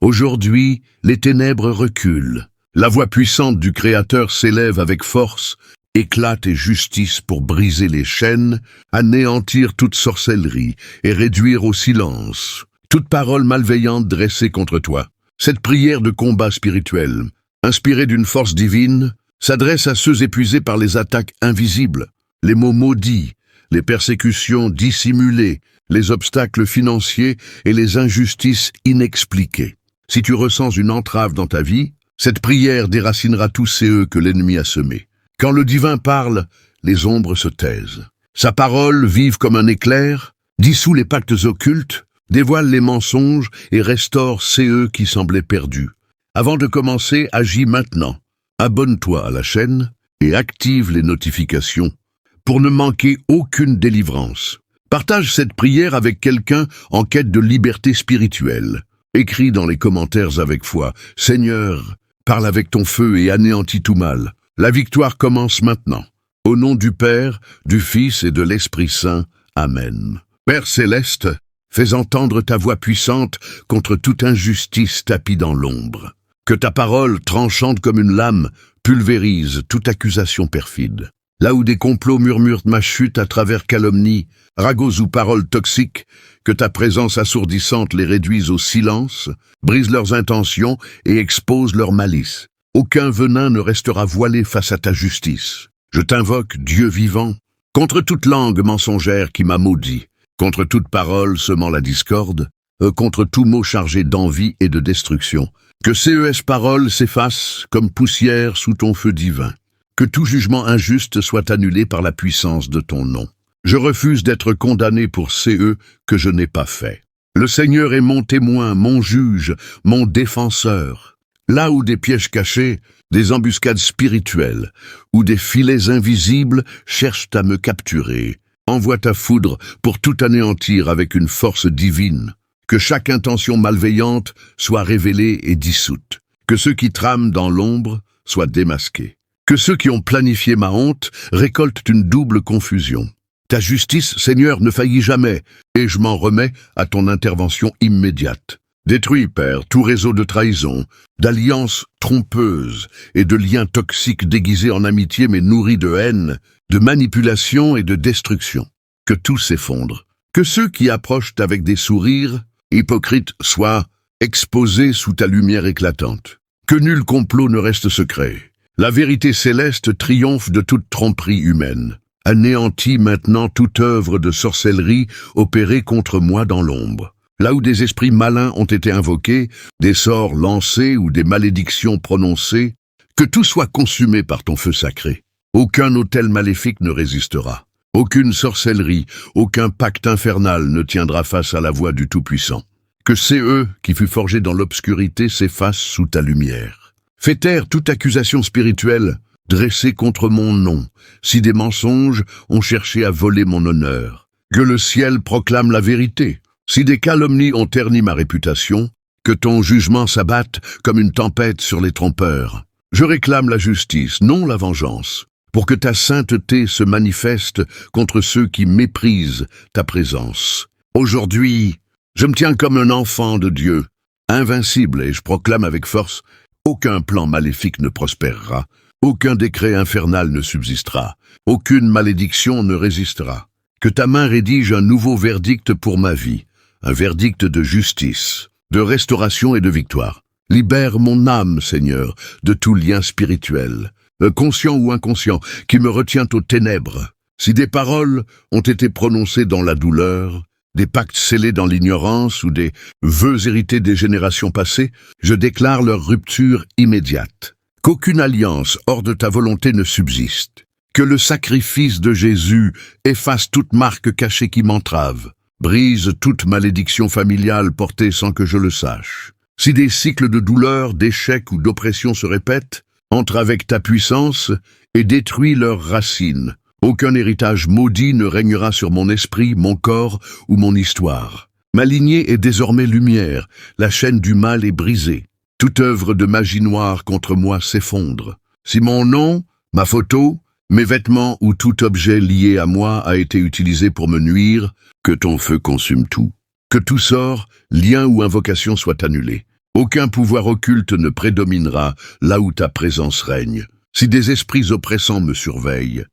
Aujourd'hui, les ténèbres reculent. La voix puissante du Créateur s'élève avec force, éclate et justice pour briser les chaînes, anéantir toute sorcellerie et réduire au silence toute parole malveillante dressée contre toi. Cette prière de combat spirituel, inspirée d'une force divine, s'adresse à ceux épuisés par les attaques invisibles, les maux maudits, les persécutions dissimulées, les obstacles financiers et les injustices inexpliquées. Si tu ressens une entrave dans ta vie, cette prière déracinera tous ceux que l'ennemi a semés. Quand le divin parle, les ombres se taisent. Sa parole, vive comme un éclair, dissout les pactes occultes, dévoile les mensonges et restaure ceux qui semblaient perdus. Avant de commencer, agis maintenant. Abonne-toi à la chaîne et active les notifications pour ne manquer aucune délivrance. Partage cette prière avec quelqu'un en quête de liberté spirituelle. Écris dans les commentaires avec foi, « Seigneur, parle avec ton feu et anéantis tout mal. » La victoire commence maintenant. Au nom du Père, du Fils et de l'Esprit Saint. Amen. Père céleste, fais entendre ta voix puissante contre toute injustice tapie dans l'ombre. Que ta parole, tranchante comme une lame, pulvérise toute accusation perfide. Là où des complots murmurent ma chute à travers calomnies, ragots ou paroles toxiques, que ta présence assourdissante les réduise au silence, brise leurs intentions et expose leur malice. Aucun venin ne restera voilé face à ta justice. Je t'invoque, Dieu vivant, contre toute langue mensongère qui m'a maudit, contre toute parole semant la discorde, contre tout mot chargé d'envie et de destruction. Que ces paroles s'effacent comme poussière sous ton feu divin. Que tout jugement injuste soit annulé par la puissance de ton nom. Je refuse d'être condamné pour CE que je n'ai pas fait. Le Seigneur est mon témoin, mon juge, mon défenseur. Là où des pièges cachés, des embuscades spirituelles, ou des filets invisibles cherchent à me capturer, envoie ta foudre pour tout anéantir avec une force divine. Que chaque intention malveillante soit révélée et dissoute. Que ceux qui trament dans l'ombre soient démasqués. Que ceux qui ont planifié ma honte récoltent une double confusion. Ta justice, Seigneur, ne faillit jamais, et je m'en remets à ton intervention immédiate. Détruis, Père, tout réseau de trahison, d'alliances trompeuses et de liens toxiques déguisés en amitié mais nourris de haine, de manipulation et de destruction. Que tout s'effondre. Que ceux qui approchent avec des sourires hypocrites soient exposés sous ta lumière éclatante. Que nul complot ne reste secret. La vérité céleste triomphe de toute tromperie humaine. Anéantis maintenant toute œuvre de sorcellerie opérée contre moi dans l'ombre. Là où des esprits malins ont été invoqués, des sorts lancés ou des malédictions prononcées, que tout soit consumé par ton feu sacré. Aucun autel maléfique ne résistera. Aucune sorcellerie, aucun pacte infernal ne tiendra face à la voix du Tout-Puissant. Que CE qui fut forgé dans l'obscurité s'efface sous ta lumière. Fais taire toute accusation spirituelle dressée contre mon nom, si des mensonges ont cherché à voler mon honneur. Que le ciel proclame la vérité. Si des calomnies ont terni ma réputation, que ton jugement s'abatte comme une tempête sur les trompeurs. Je réclame la justice, non la vengeance, pour que ta sainteté se manifeste contre ceux qui méprisent ta présence. Aujourd'hui, je me tiens comme un enfant de Dieu, invincible, et je proclame avec force, aucun plan maléfique ne prospérera, aucun décret infernal ne subsistera, aucune malédiction ne résistera. Que ta main rédige un nouveau verdict pour ma vie, un verdict de justice, de restauration et de victoire. Libère mon âme, Seigneur, de tout lien spirituel, conscient ou inconscient, qui me retient aux ténèbres. Si des paroles ont été prononcées dans la douleur, des pactes scellés dans l'ignorance ou des vœux hérités des générations passées, je déclare leur rupture immédiate. Qu'aucune alliance hors de ta volonté ne subsiste. Que le sacrifice de Jésus efface toute marque cachée qui m'entrave, brise toute malédiction familiale portée sans que je le sache. Si des cycles de douleur, d'échec ou d'oppression se répètent, entre avec ta puissance et détruis leurs racines. Aucun héritage maudit ne régnera sur mon esprit, mon corps ou mon histoire. Ma lignée est désormais lumière, la chaîne du mal est brisée. Toute œuvre de magie noire contre moi s'effondre. Si mon nom, ma photo, mes vêtements ou tout objet lié à moi a été utilisé pour me nuire, que ton feu consume tout. Que tout sort, lien ou invocation soit annulé. Aucun pouvoir occulte ne prédominera là où ta présence règne. Si des esprits oppressants me surveillent,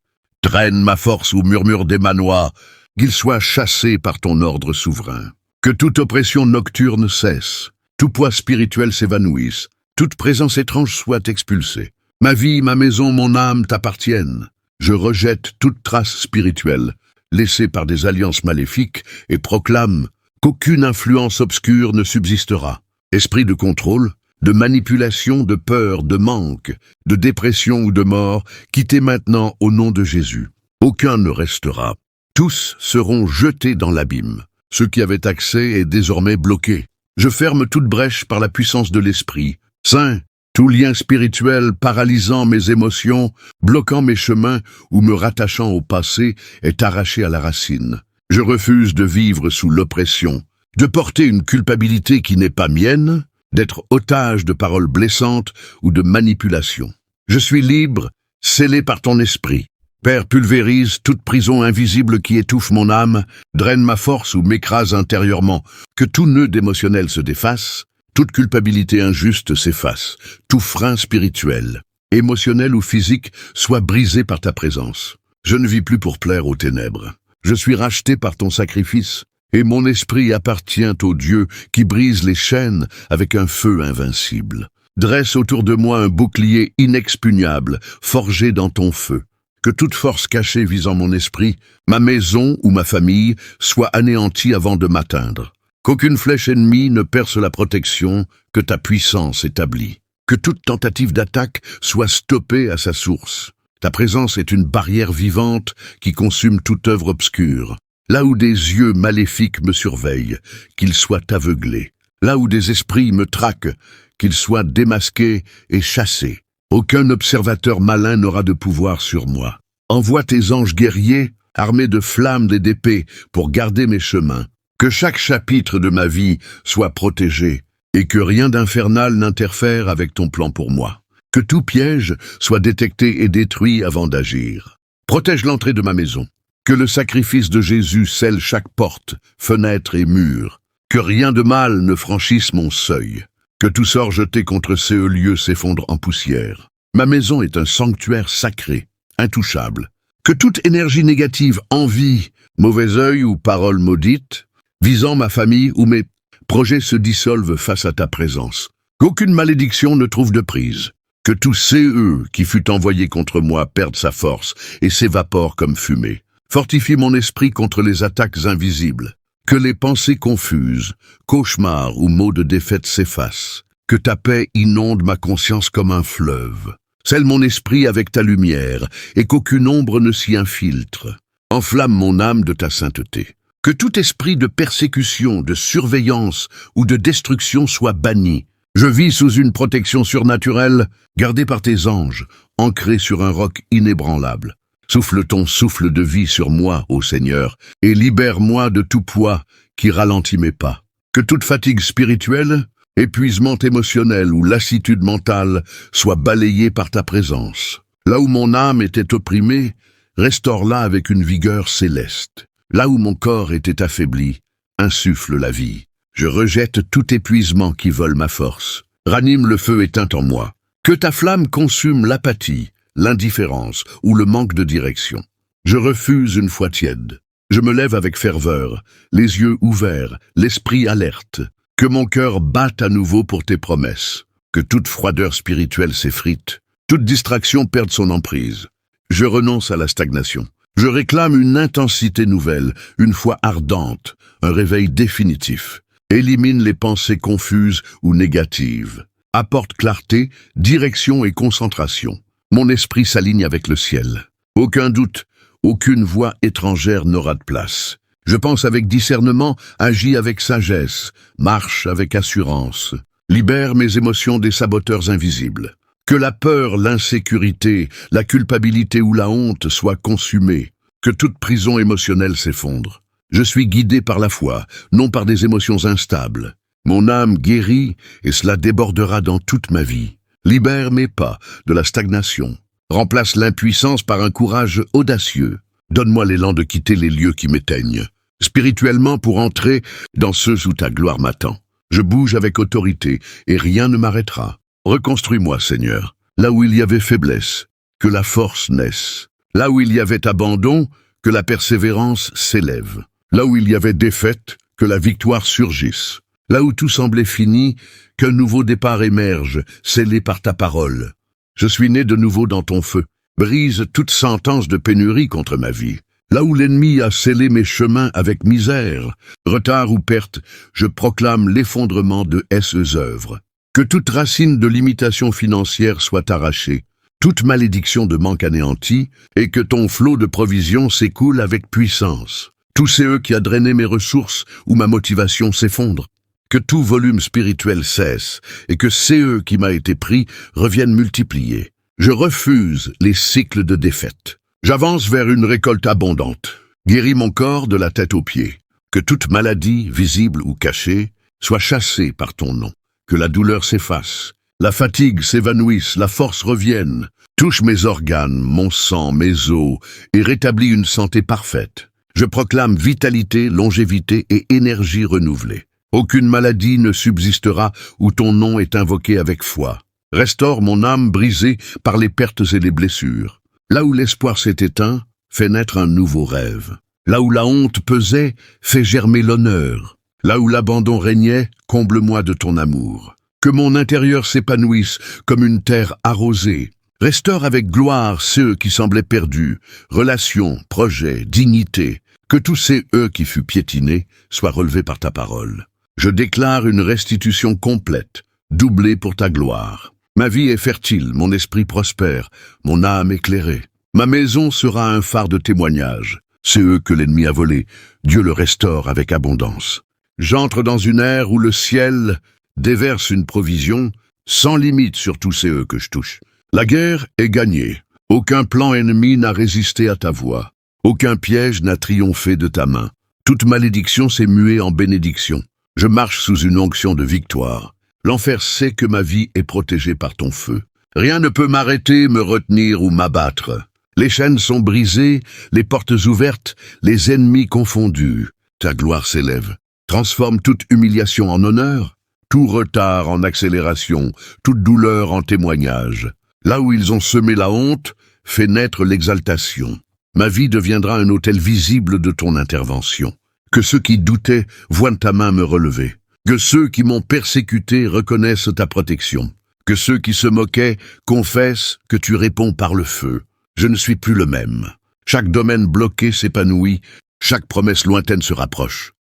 traîne ma force ou murmure des manoirs, qu'ils soient chassés par ton ordre souverain. Que toute oppression nocturne cesse, tout poids spirituel s'évanouisse, toute présence étrange soit expulsée. Ma vie, ma maison, mon âme t'appartiennent. Je rejette toute trace spirituelle, laissée par des alliances maléfiques, et proclame qu'aucune influence obscure ne subsistera. Esprit de contrôle, de manipulation, de peur, de manque, de dépression ou de mort, quittez maintenant au nom de Jésus. Aucun ne restera. Tous seront jetés dans l'abîme. Ce qui avait accès est désormais bloqué. Je ferme toute brèche par la puissance de l'Esprit Saint. Tout lien spirituel paralysant mes émotions, bloquant mes chemins ou me rattachant au passé est arraché à la racine. Je refuse de vivre sous l'oppression, de porter une culpabilité qui n'est pas mienne, d'être otage de paroles blessantes ou de manipulation. Je suis libre, scellé par ton esprit. Père, pulvérise toute prison invisible qui étouffe mon âme, draine ma force ou m'écrase intérieurement, que tout nœud émotionnel se défasse, toute culpabilité injuste s'efface, tout frein spirituel, émotionnel ou physique soit brisé par ta présence. Je ne vis plus pour plaire aux ténèbres. Je suis racheté par ton sacrifice, et mon esprit appartient au Dieu qui brise les chaînes avec un feu invincible. Dresse autour de moi un bouclier inexpugnable, forgé dans ton feu. Que toute force cachée visant mon esprit, ma maison ou ma famille, soit anéantie avant de m'atteindre. Qu'aucune flèche ennemie ne perce la protection que ta puissance établit. Que toute tentative d'attaque soit stoppée à sa source. Ta présence est une barrière vivante qui consume toute œuvre obscure. Là où des yeux maléfiques me surveillent, qu'ils soient aveuglés. Là où des esprits me traquent, qu'ils soient démasqués et chassés. Aucun observateur malin n'aura de pouvoir sur moi. Envoie tes anges guerriers, armés de flammes et d'épées, pour garder mes chemins. Que chaque chapitre de ma vie soit protégé, et que rien d'infernal n'interfère avec ton plan pour moi. Que tout piège soit détecté et détruit avant d'agir. Protège l'entrée de ma maison. Que le sacrifice de Jésus scelle chaque porte, fenêtre et mur. Que rien de mal ne franchisse mon seuil. Que tout sort jeté contre ces lieux s'effondre en poussière. Ma maison est un sanctuaire sacré, intouchable. Que toute énergie négative, envie, mauvais œil ou parole maudite, visant ma famille ou mes projets se dissolvent face à ta présence. Qu'aucune malédiction ne trouve de prise. Que tout CE qui fut envoyé contre moi perde sa force et s'évapore comme fumée. Fortifie mon esprit contre les attaques invisibles. Que les pensées confuses, cauchemars ou maux de défaite s'effacent. Que ta paix inonde ma conscience comme un fleuve. Scelle mon esprit avec ta lumière et qu'aucune ombre ne s'y infiltre. Enflamme mon âme de ta sainteté. Que tout esprit de persécution, de surveillance ou de destruction soit banni. Je vis sous une protection surnaturelle, gardée par tes anges, ancrée sur un roc inébranlable. Souffle ton souffle de vie sur moi, ô Seigneur, et libère-moi de tout poids qui ralentit mes pas. Que toute fatigue spirituelle, épuisement émotionnel ou lassitude mentale soit balayée par ta présence. Là où mon âme était opprimée, restaure-la avec une vigueur céleste. Là où mon corps était affaibli, insuffle la vie. Je rejette tout épuisement qui vole ma force. Ranime le feu éteint en moi. Que ta flamme consume l'apathie, l'indifférence ou le manque de direction. Je refuse une foi tiède. Je me lève avec ferveur, les yeux ouverts, l'esprit alerte. Que mon cœur batte à nouveau pour tes promesses. Que toute froideur spirituelle s'effrite. Toute distraction perde son emprise. Je renonce à la stagnation. Je réclame une intensité nouvelle, une foi ardente, un réveil définitif. Élimine les pensées confuses ou négatives. Apporte clarté, direction et concentration. Mon esprit s'aligne avec le ciel. Aucun doute, aucune voix étrangère n'aura de place. Je pense avec discernement, agis avec sagesse, marche avec assurance. Libère mes émotions des saboteurs invisibles. Que la peur, l'insécurité, la culpabilité ou la honte soient consumées. Que toute prison émotionnelle s'effondre. Je suis guidé par la foi, non par des émotions instables. Mon âme guérit et cela débordera dans toute ma vie. Libère mes pas de la stagnation. Remplace l'impuissance par un courage audacieux. Donne-moi l'élan de quitter les lieux qui m'éteignent, spirituellement pour entrer dans ceux où ta gloire m'attend. Je bouge avec autorité, et rien ne m'arrêtera. Reconstruis-moi, Seigneur, là où il y avait faiblesse, que la force naisse. Là où il y avait abandon, que la persévérance s'élève. Là où il y avait défaite, que la victoire surgisse. Là où tout semblait fini, qu'un nouveau départ émerge, scellé par ta parole. Je suis né de nouveau dans ton feu. Brise toute sentence de pénurie contre ma vie. Là où l'ennemi a scellé mes chemins avec misère, retard ou perte, je proclame l'effondrement de ces œuvres. Que toute racine de limitation financière soit arrachée, toute malédiction de manque anéantie, et que ton flot de provisions s'écoule avec puissance. Tous ceux qui a drainé mes ressources ou ma motivation s'effondrent. Que tout volume spirituel cesse, et que CE qui m'a été pris revienne multiplier. Je refuse les cycles de défaite. J'avance vers une récolte abondante. Guéris mon corps de la tête aux pieds. Que toute maladie, visible ou cachée, soit chassée par ton nom. Que la douleur s'efface, la fatigue s'évanouisse, la force revienne. Touche mes organes, mon sang, mes os, et rétablis une santé parfaite. Je proclame vitalité, longévité et énergie renouvelée. Aucune maladie ne subsistera où ton nom est invoqué avec foi. Restaure mon âme brisée par les pertes et les blessures. Là où l'espoir s'est éteint, fais naître un nouveau rêve. Là où la honte pesait, fais germer l'honneur. Là où l'abandon régnait, comble-moi de ton amour. Que mon intérieur s'épanouisse comme une terre arrosée. Restaure avec gloire ceux qui semblaient perdus, relations, projets, dignité. Que tous ces eux qui furent piétinés soient relevés par ta parole. Je déclare une restitution complète, doublée pour ta gloire. Ma vie est fertile, mon esprit prospère, mon âme éclairée. Ma maison sera un phare de témoignage. C'est eux que l'ennemi a volé, Dieu le restaure avec abondance. J'entre dans une ère où le ciel déverse une provision sans limite sur tous ces eux que je touche. La guerre est gagnée. Aucun plan ennemi n'a résisté à ta voix. Aucun piège n'a triomphé de ta main. Toute malédiction s'est muée en bénédiction. Je marche sous une onction de victoire. L'enfer sait que ma vie est protégée par ton feu. Rien ne peut m'arrêter, me retenir ou m'abattre. Les chaînes sont brisées, les portes ouvertes, les ennemis confondus. Ta gloire s'élève. Transforme toute humiliation en honneur, tout retard en accélération, toute douleur en témoignage. Là où ils ont semé la honte, fais naître l'exaltation. Ma vie deviendra un autel visible de ton intervention. Que ceux qui doutaient voient ta main me relever. Que ceux qui m'ont persécuté reconnaissent ta protection. Que ceux qui se moquaient confessent que tu réponds par le feu. Je ne suis plus le même. Chaque domaine bloqué s'épanouit, chaque promesse lointaine se rapproche.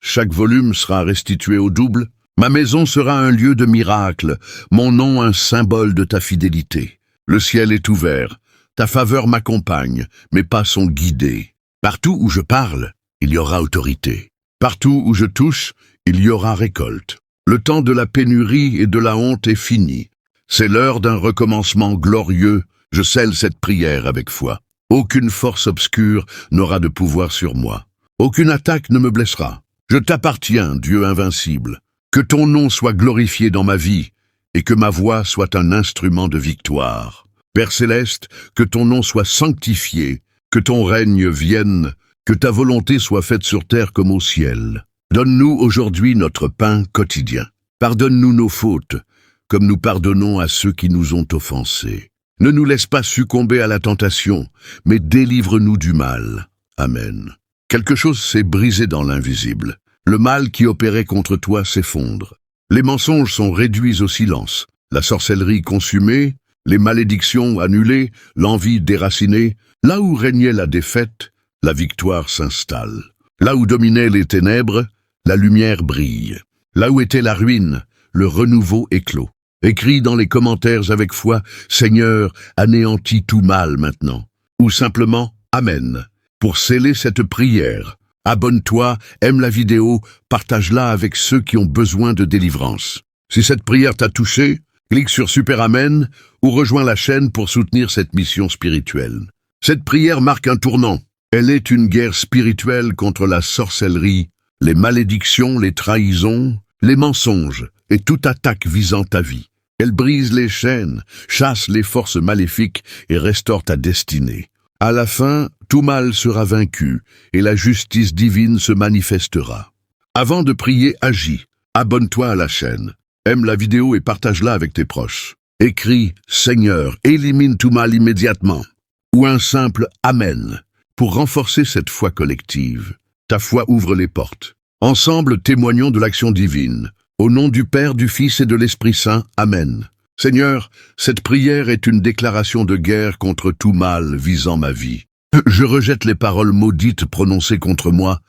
Chaque volume sera restitué au double. Ma maison sera un lieu de miracle, mon nom un symbole de ta fidélité. Le ciel est ouvert, ta faveur m'accompagne, mes pas sont guidés. Partout où je parle, il y aura autorité. Partout où je touche, il y aura récolte. Le temps de la pénurie et de la honte est fini. C'est l'heure d'un recommencement glorieux. Je scelle cette prière avec foi. Aucune force obscure n'aura de pouvoir sur moi. Aucune attaque ne me blessera. Je t'appartiens, Dieu invincible. Que ton nom soit glorifié dans ma vie et que ma voix soit un instrument de victoire. Père céleste, que ton nom soit sanctifié, que ton règne vienne, que ta volonté soit faite sur terre comme au ciel. Donne-nous aujourd'hui notre pain quotidien. Pardonne-nous nos fautes, comme nous pardonnons à ceux qui nous ont offensés. Ne nous laisse pas succomber à la tentation, mais délivre-nous du mal. Amen. Quelque chose s'est brisé dans l'invisible. Le mal qui opérait contre toi s'effondre. Les mensonges sont réduits au silence. La sorcellerie consumée, les malédictions annulées, l'envie déracinée. Là où régnait la défaite, la victoire s'installe. Là où dominaient les ténèbres, la lumière brille. Là où était la ruine, le renouveau éclot. Écris dans les commentaires avec foi, Seigneur, anéantis tout mal maintenant. Ou simplement, Amen. Pour sceller cette prière, abonne-toi, aime la vidéo, partage-la avec ceux qui ont besoin de délivrance. Si cette prière t'a touché, clique sur Super Amen ou rejoins la chaîne pour soutenir cette mission spirituelle. Cette prière marque un tournant. Elle est une guerre spirituelle contre la sorcellerie, les malédictions, les trahisons, les mensonges et toute attaque visant ta vie. Elle brise les chaînes, chasse les forces maléfiques et restaure ta destinée. À la fin, tout mal sera vaincu et la justice divine se manifestera. Avant de prier, agis. Abonne-toi à la chaîne, aime la vidéo et partage-la avec tes proches. Écris « Seigneur, élimine tout mal immédiatement » ou un simple « Amen » pour renforcer cette foi collective. Ta foi ouvre les portes. Ensemble, témoignons de l'action divine. Au nom du Père, du Fils et de l'Esprit Saint. Amen. Seigneur, cette prière est une déclaration de guerre contre tout mal visant ma vie. Je rejette les paroles maudites prononcées contre moi,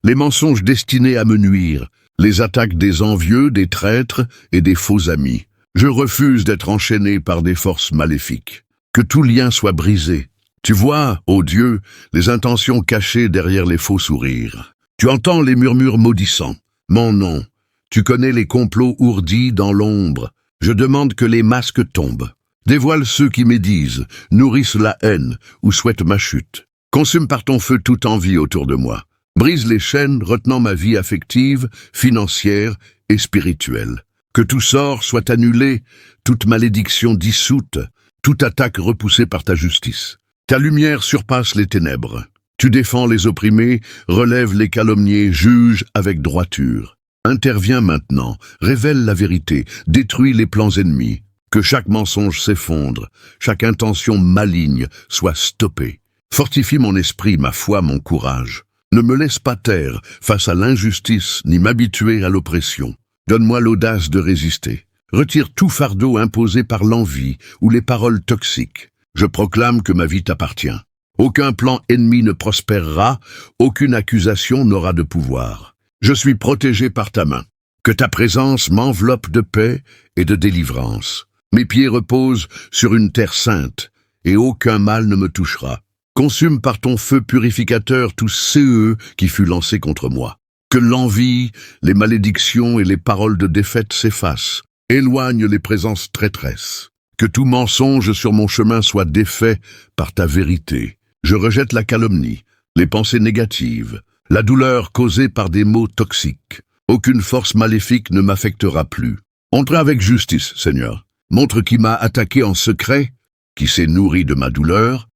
les mensonges destinés à me nuire, les attaques des envieux, des traîtres et des faux amis. Je refuse d'être enchaîné par des forces maléfiques. Que tout lien soit brisé. Tu vois, ô Dieu, les intentions cachées derrière les faux sourires. Tu entends les murmures maudissants. Mon nom. Tu connais les complots ourdis dans l'ombre. Je demande que les masques tombent. Dévoile ceux qui médisent, nourrissent la haine ou souhaitent ma chute. Consume par ton feu toute envie autour de moi. Brise les chaînes retenant ma vie affective, financière et spirituelle. Que tout sort soit annulé, toute malédiction dissoute, toute attaque repoussée par ta justice. Ta lumière surpasse les ténèbres. Tu défends les opprimés, relèves les calomniés, juges avec droiture. Interviens maintenant, révèle la vérité, détruis les plans ennemis. Que chaque mensonge s'effondre, chaque intention maligne soit stoppée. Fortifie mon esprit, ma foi, mon courage. Ne me laisse pas taire face à l'injustice, ni m'habituer à l'oppression. Donne-moi l'audace de résister. Retire tout fardeau imposé par l'envie ou les paroles toxiques. Je proclame que ma vie t'appartient. Aucun plan ennemi ne prospérera, aucune accusation n'aura de pouvoir. Je suis protégé par ta main. Que ta présence m'enveloppe de paix et de délivrance. Mes pieds reposent sur une terre sainte, et aucun mal ne me touchera. Consume par ton feu purificateur tout CE qui fut lancé contre moi. Que l'envie, les malédictions et les paroles de défaite s'effacent. Éloigne les présences traîtresses. Que tout mensonge sur mon chemin soit défait par ta vérité. Je rejette la calomnie, les pensées négatives, la douleur causée par des mots toxiques. Aucune force maléfique ne m'affectera plus. Entre avec justice, Seigneur. Montre qui m'a attaqué en secret, qui s'est nourri de ma douleur,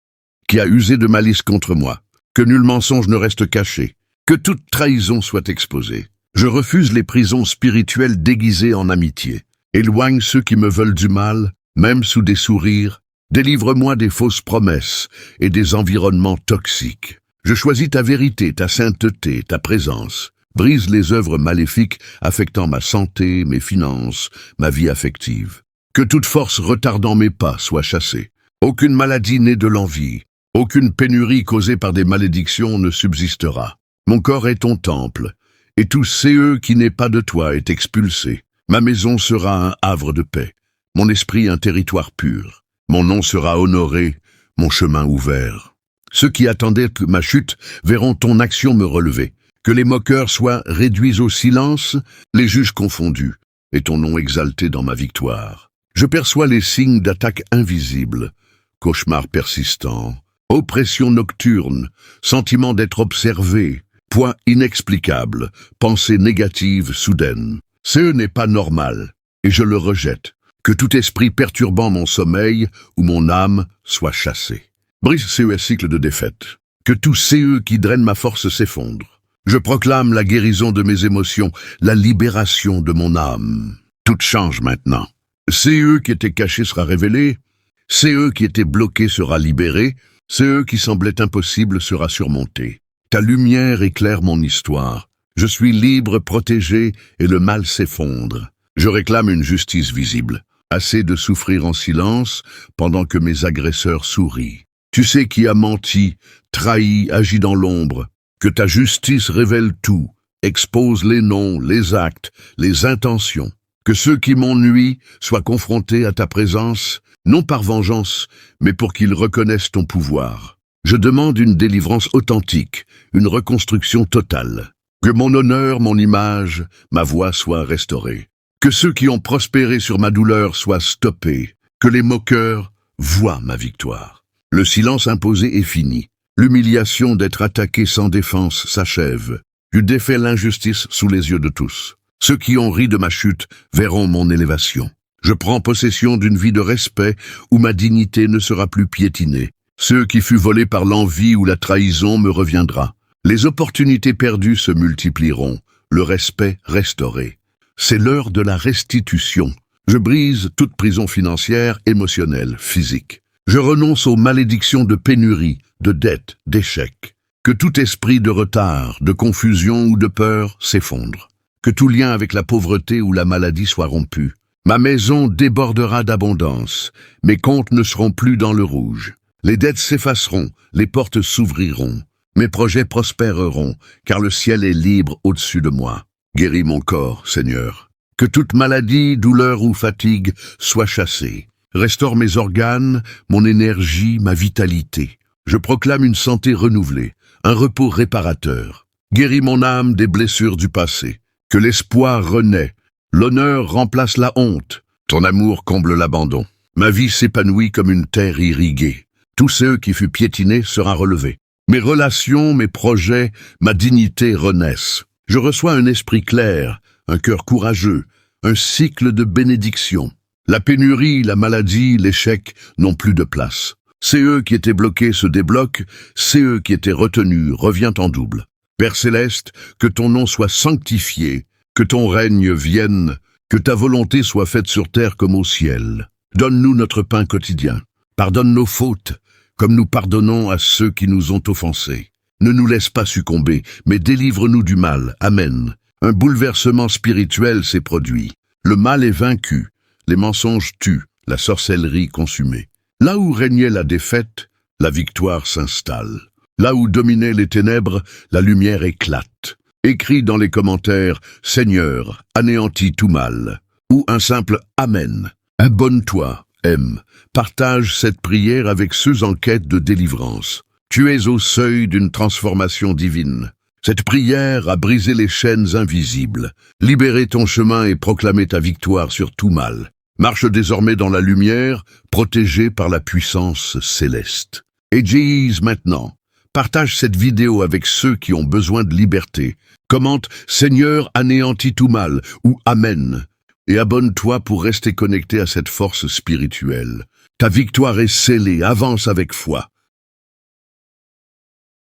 qui a usé de malice contre moi. Que nul mensonge ne reste caché. Que toute trahison soit exposée. Je refuse les prisons spirituelles déguisées en amitié. Éloigne ceux qui me veulent du mal, même sous des sourires. Délivre-moi des fausses promesses et des environnements toxiques. Je choisis ta vérité, ta sainteté, ta présence. Brise les œuvres maléfiques affectant ma santé, mes finances, ma vie affective. Que toute force retardant mes pas soit chassée. Aucune maladie née de l'envie, aucune pénurie causée par des malédictions ne subsistera. Mon corps est ton temple, et tout CE qui n'est pas de toi est expulsé. Ma maison sera un havre de paix, mon esprit un territoire pur. Mon nom sera honoré, mon chemin ouvert. Ceux qui attendaient ma chute verront ton action me relever. Que les moqueurs soient réduits au silence, les juges confondus, et ton nom exalté dans ma victoire. Je perçois les signes d'attaque invisibles, cauchemars persistants, oppression nocturne, sentiment d'être observé, poids inexplicable, pensée négative soudaine. Ce n'est pas normal, et je le rejette. Que tout esprit perturbant mon sommeil ou mon âme soit chassé. Brise ce cycle de défaite. Que tout CE qui draine ma force s'effondre. Je proclame la guérison de mes émotions, la libération de mon âme. Tout change maintenant. CE qui était caché sera révélé, CE qui était bloqué sera libéré, CE qui semblait impossible sera surmonté. Ta lumière éclaire mon histoire. Je suis libre, protégé, et le mal s'effondre. Je réclame une justice visible. Assez de souffrir en silence pendant que mes agresseurs sourient. Tu sais qui a menti, trahi, agi dans l'ombre. Que ta justice révèle tout, expose les noms, les actes, les intentions. Que ceux qui m'ont nui soient confrontés à ta présence, non par vengeance, mais pour qu'ils reconnaissent ton pouvoir. Je demande une délivrance authentique, une reconstruction totale. Que mon honneur, mon image, ma voix soient restaurées. Que ceux qui ont prospéré sur ma douleur soient stoppés. Que les moqueurs voient ma victoire. Le silence imposé est fini. L'humiliation d'être attaqué sans défense s'achève. Je défais l'injustice sous les yeux de tous. Ceux qui ont ri de ma chute verront mon élévation. Je prends possession d'une vie de respect où ma dignité ne sera plus piétinée. Ceux qui fut volés par l'envie ou la trahison me reviendra. Les opportunités perdues se multiplieront, le respect restauré. C'est l'heure de la restitution. Je brise toute prison financière, émotionnelle, physique. Je renonce aux malédictions de pénurie, de dette, d'échec. Que tout esprit de retard, de confusion ou de peur s'effondre. Que tout lien avec la pauvreté ou la maladie soit rompu. Ma maison débordera d'abondance. Mes comptes ne seront plus dans le rouge. Les dettes s'effaceront, les portes s'ouvriront. Mes projets prospéreront, car le ciel est libre au-dessus de moi. Guéris mon corps, Seigneur. Que toute maladie, douleur ou fatigue soit chassée. Restaure mes organes, mon énergie, ma vitalité. Je proclame une santé renouvelée, un repos réparateur. Guéris mon âme des blessures du passé. Que l'espoir renaît. L'honneur remplace la honte. Ton amour comble l'abandon. Ma vie s'épanouit comme une terre irriguée. Tout ce qui fut piétiné sera relevé. Mes relations, mes projets, ma dignité renaissent. Je reçois un esprit clair, un cœur courageux, un cycle de bénédiction. La pénurie, la maladie, l'échec n'ont plus de place. C'est eux qui étaient bloqués se débloquent, c'est eux qui étaient retenus revient en double. Père céleste, que ton nom soit sanctifié, que ton règne vienne, que ta volonté soit faite sur terre comme au ciel. Donne-nous notre pain quotidien. Pardonne nos fautes, comme nous pardonnons à ceux qui nous ont offensés. Ne nous laisse pas succomber, mais délivre-nous du mal. Amen. Un bouleversement spirituel s'est produit. Le mal est vaincu, les mensonges tuent, la sorcellerie consumée. Là où régnait la défaite, la victoire s'installe. Là où dominaient les ténèbres, la lumière éclate. Écris dans les commentaires « Seigneur, anéantis tout mal » ou un simple « Amen ». Abonne-toi, aime, partage cette prière avec ceux en quête de délivrance. Tu es au seuil d'une transformation divine. Cette prière a brisé les chaînes invisibles, libéré ton chemin et proclamé ta victoire sur tout mal. Marche désormais dans la lumière, protégé par la puissance céleste. Et Jésus maintenant. Partage cette vidéo avec ceux qui ont besoin de liberté. Commente « Seigneur, anéantis tout mal » ou « Amen » et abonne-toi pour rester connecté à cette force spirituelle. Ta victoire est scellée, avance avec foi.